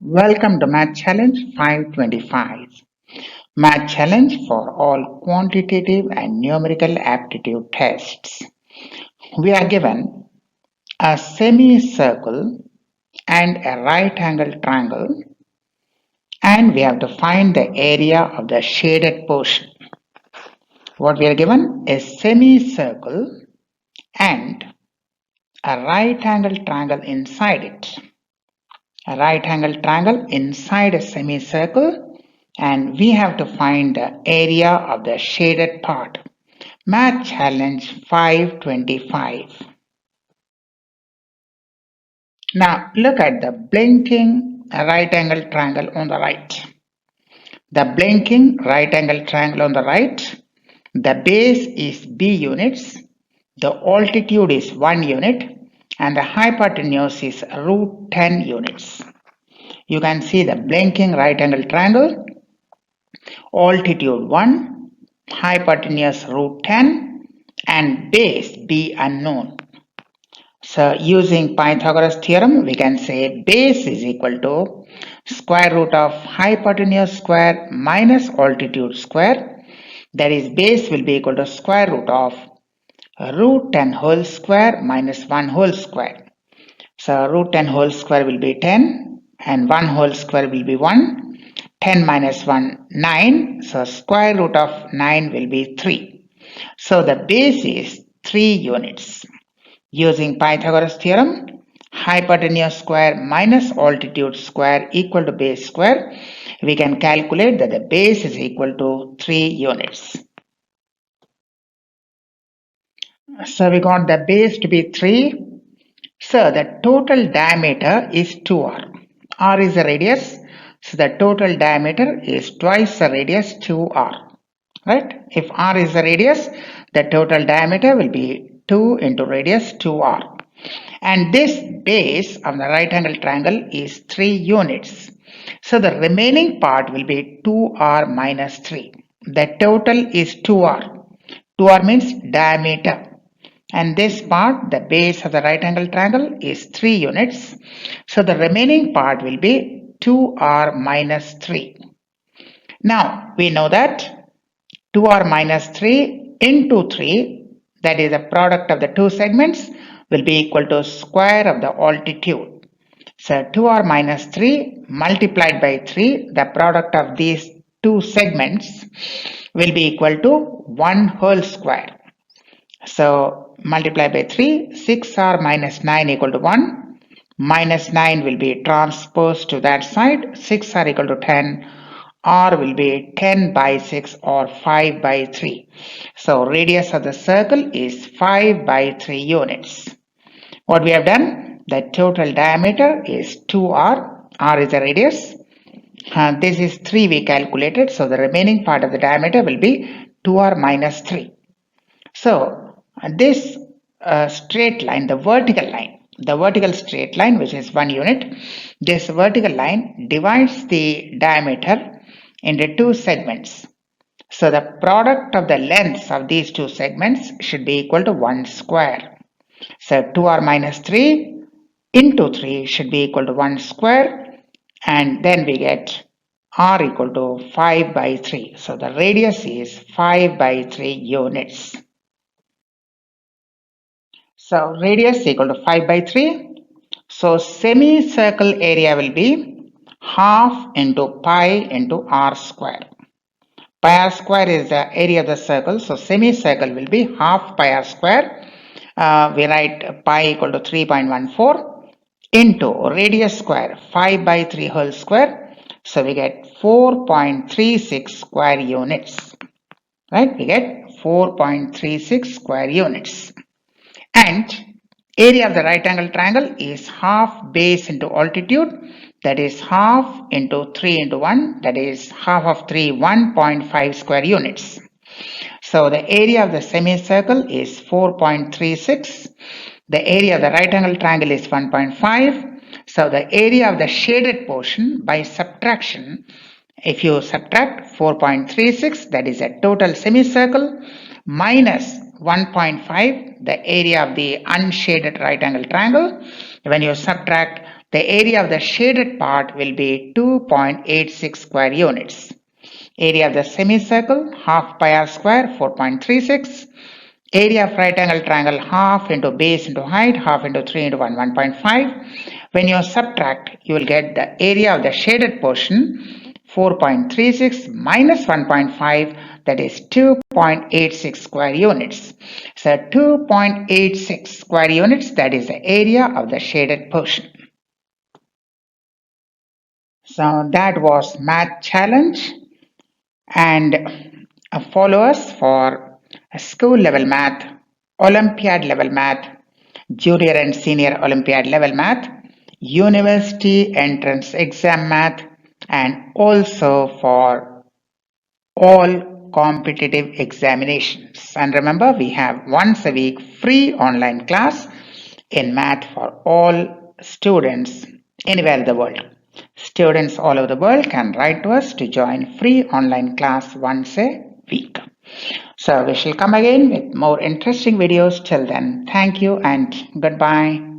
Welcome to Math Challenge 525. Math Challenge for all quantitative and numerical aptitude tests. We are given a semicircle and a right angle triangle, and we have to find the area of the shaded portion. What we are given is semicircle and a right angle triangle inside it. A right angle triangle inside a semicircle, and we have to find the area of the shaded part. Math Challenge 525. Now look at the blinking right angle triangle on the right. The blinking right angle triangle on the right, the base is B units, the altitude is 1 unit, and the hypotenuse is root 10 units. You can see the blinking right angle triangle, altitude 1, hypotenuse root 10, and base B unknown. So using Pythagoras theorem, we can say base is equal to square root of hypotenuse square minus altitude square. That is, base will be equal to square root of root 10 whole square minus 1 whole square. So root 10 whole square will be 10 and 1 whole square will be 1. 10 minus 1, 9. So square root of 9 will be 3. So the base is 3 units. Using Pythagoras theorem, hypotenuse square minus altitude square equal to base square, we can calculate that the base is equal to 3 units. So we got the base to be 3. So the total diameter is 2r. R is the radius. So the total diameter is twice the radius 2r. Right? If r is the radius, the total diameter will be 2 into radius 2r. And this base of the right angle triangle is 3 units. So the remaining part will be 2r minus 3. The total is 2r. 2r means diameter. And this part, the base of the right angle triangle, is 3 units. So the remaining part will be 2r minus 3. Now we know that 2r minus 3 into 3, that is the product of the two segments, will be equal to square of the altitude. So 2r minus 3 multiplied by 3, the product of these two segments will be equal to 1 whole square. So multiply by 3, 6r minus 9 equal to 1. Minus 9 will be transposed to that side. 6r equal to 10. R will be 10 by 6 or 5 by 3. So radius of the circle is 5 by 3 units. What we have done? The total diameter is 2r. R is the radius. This is 3 we calculated. So the remaining part of the diameter will be 2r minus 3. So this straight line, the vertical straight line, which is 1 unit, this vertical line divides the diameter into two segments. So the product of the lengths of these two segments should be equal to 1 square. So 2r minus 3 into 3 should be equal to 1 square, and then we get r equal to 5 by 3. So the radius is 5 by 3 units. So radius equal to 5 by 3. So semicircle area will be half into pi into r square. Pi r square is the area of the circle. So semicircle will be half pi r square. We write pi equal to 3.14 into radius square 5 by 3 whole square. So we get 4.36 square units. Right? We get 4.36 square units. And area of the right angle triangle is half base into altitude, that is half into 3 into 1, that is half of 3, 1.5 square units. So the area of the semicircle is 4.36. The area of the right angle triangle is 1.5. So the area of the shaded portion by subtraction, if you subtract 4.36, that is a total semicircle, minus 1.5, the area of the unshaded right angle triangle. When you subtract the area of the shaded part will be 2.86 square units. Area of the semicircle, half pi r square, 4.36. Area of right angle triangle, half into base into height, half into 3 into 1, 1.5. When you subtract, you will get the area of the shaded portion, 4.36 minus 1.5, that is 2.86 square units. So 2.86 square units, that is the area of the shaded portion. So that was math challenge, and follow us for school level math, Olympiad level math, junior and senior Olympiad level math, university entrance exam math, and also for all competitive examinations. And remember, we have once a week free online class in math for all students anywhere in the world. Students all over the world can write to us to join free online class once a week. So we shall come again with more interesting videos. Till then, thank you and goodbye.